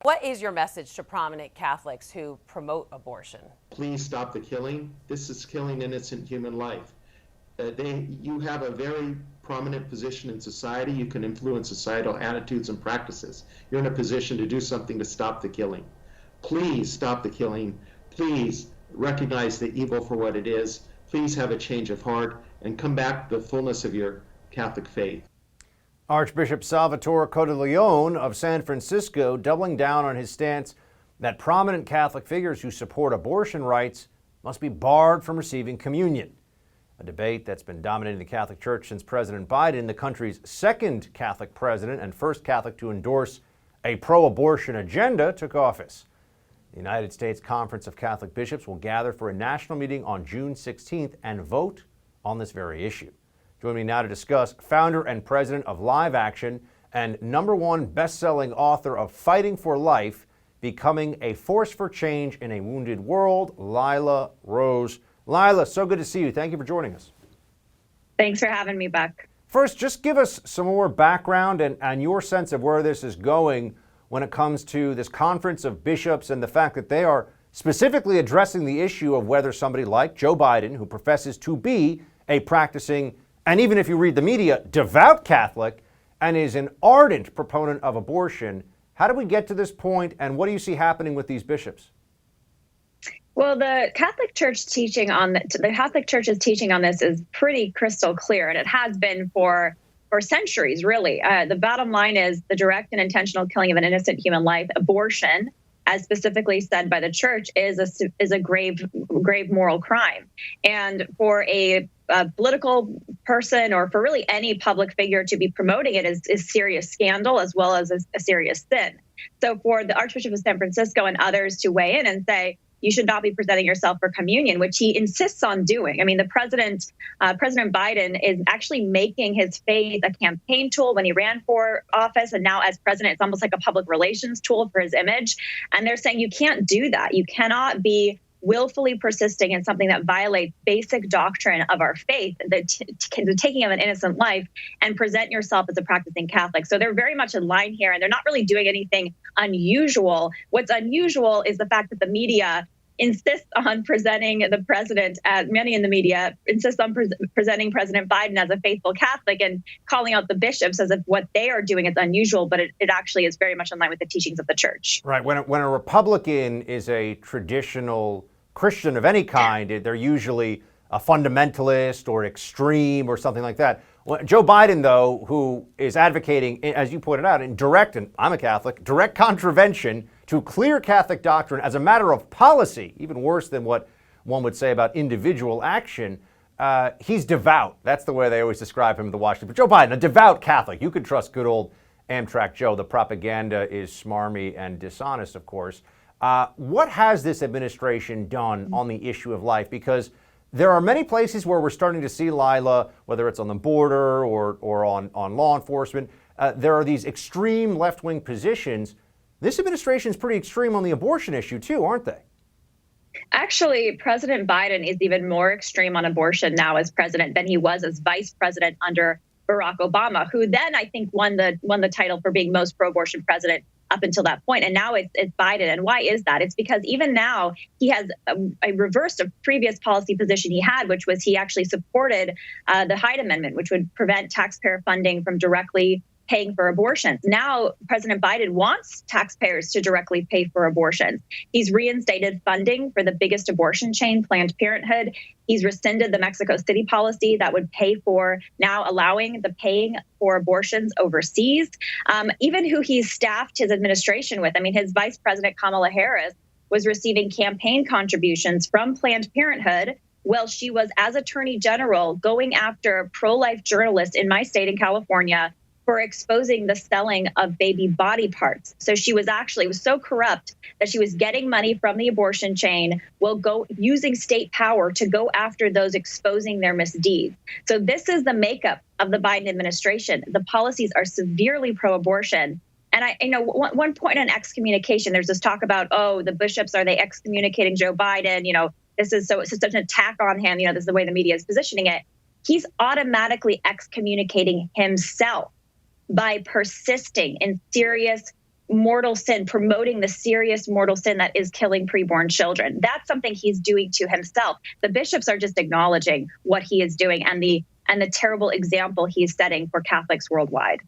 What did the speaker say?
What is your message to prominent Catholics who promote abortion? Please stop the killing. This is killing innocent human life. You have a very prominent position in society. You can influence societal attitudes and practices. You're in a position to do something to stop the killing. Please stop the killing. Please recognize the evil for what it is. Please have a change of heart and come back to the fullness of your Catholic faith. Archbishop Salvatore Cordileone of San Francisco doubling down on his stance that prominent Catholic figures who support abortion rights must be barred from receiving communion. A debate that's been dominating the Catholic Church since President Biden, the country's second Catholic president and first Catholic to endorse a pro-abortion agenda, took office. The United States Conference of Catholic Bishops will gather for a national meeting on June 16th and vote on this very issue. Joining me now to discuss, founder and president of LiveAction and #1 best-selling author of Fighting for Life, Becoming a Force for Change in a Wounded World, Lila Rose. Lila, so good to see you. Thank you for joining us. Thanks for having me, Buck. First, just give us some more background and your sense of where this is going when it comes to this conference of bishops and the fact that they are specifically addressing the issue of whether somebody like Joe Biden, who professes to be a practicing, and even if you read the media, devout Catholic, and is an ardent proponent of abortion. How do we get to this point, and what do you see happening with these bishops? Well, the Catholic Church's teaching on this is pretty crystal clear, and it has been for centuries, really. The bottom line is the direct and intentional killing of an innocent human life, abortion, as specifically said by the Church, is a grave moral crime. And for a political person, or for really any public figure to be promoting it, is serious scandal as well as a serious sin. So for the Archbishop of San Francisco and others to weigh in and say, you should not be presenting yourself for communion, which he insists on doing. I mean, President Biden is actually making his faith a campaign tool when he ran for office. And now as president, it's almost like a public relations tool for his image. And they're saying you can't do that. You cannot be willfully persisting in something that violates basic doctrine of our faith, the taking of an innocent life, and present yourself as a practicing Catholic. So they're very much in line here, and they're not really doing anything unusual. What's unusual is the fact that the media insists on presenting the president, many in the media insist on presenting President Biden as a faithful Catholic and calling out the bishops as if what they are doing is unusual, but it actually is very much in line with the teachings of the Church. Right. When a Republican is a traditional Christian of any kind, they're usually a fundamentalist or extreme or something like that. Joe Biden, though, who is advocating, as you pointed out, in direct, and I'm a Catholic, direct contravention to clear Catholic doctrine as a matter of policy, even worse than what one would say about individual action, he's devout. That's the way they always describe him in the Washington. But Joe Biden, a devout Catholic. You could trust good old Amtrak Joe. The propaganda is smarmy and dishonest, of course. What has this administration done on the issue of life? Because there are many places where we're starting to see, Lila, whether it's on the border or on law enforcement, there are these extreme left-wing positions. This administration is pretty extreme on the abortion issue, too, aren't they? Actually, President Biden is even more extreme on abortion now as president than he was as vice president under Barack Obama, who then I think won the title for being most pro-abortion president up until that point. And now it's Biden. And why is that? It's because even now he has reversed a previous policy position he had, which was he actually supported the Hyde Amendment, which would prevent taxpayer funding from directly paying for abortions. Now, President Biden wants taxpayers to directly pay for abortions. He's reinstated funding for the biggest abortion chain, Planned Parenthood. He's rescinded the Mexico City policy that would pay for, now allowing the paying for abortions overseas. Even who he's staffed his administration with, I mean, his Vice President Kamala Harris was receiving campaign contributions from Planned Parenthood while she was, as Attorney General, going after pro-life journalists in my state in California for exposing the selling of baby body parts. So she was it was so corrupt that she was getting money from the abortion chain while using state power to go after those exposing their misdeeds. So this is the makeup of the Biden administration. The policies are severely pro-abortion. And I know one point on excommunication, there's this talk about, the bishops, are they excommunicating Joe Biden? This is it's such an attack on him. This is the way the media is positioning it. He's automatically excommunicating himself by persisting in serious mortal sin, promoting the serious mortal sin that is killing preborn children. That's something he's doing to himself. The bishops are just acknowledging what he is doing and the terrible example he's setting for Catholics worldwide.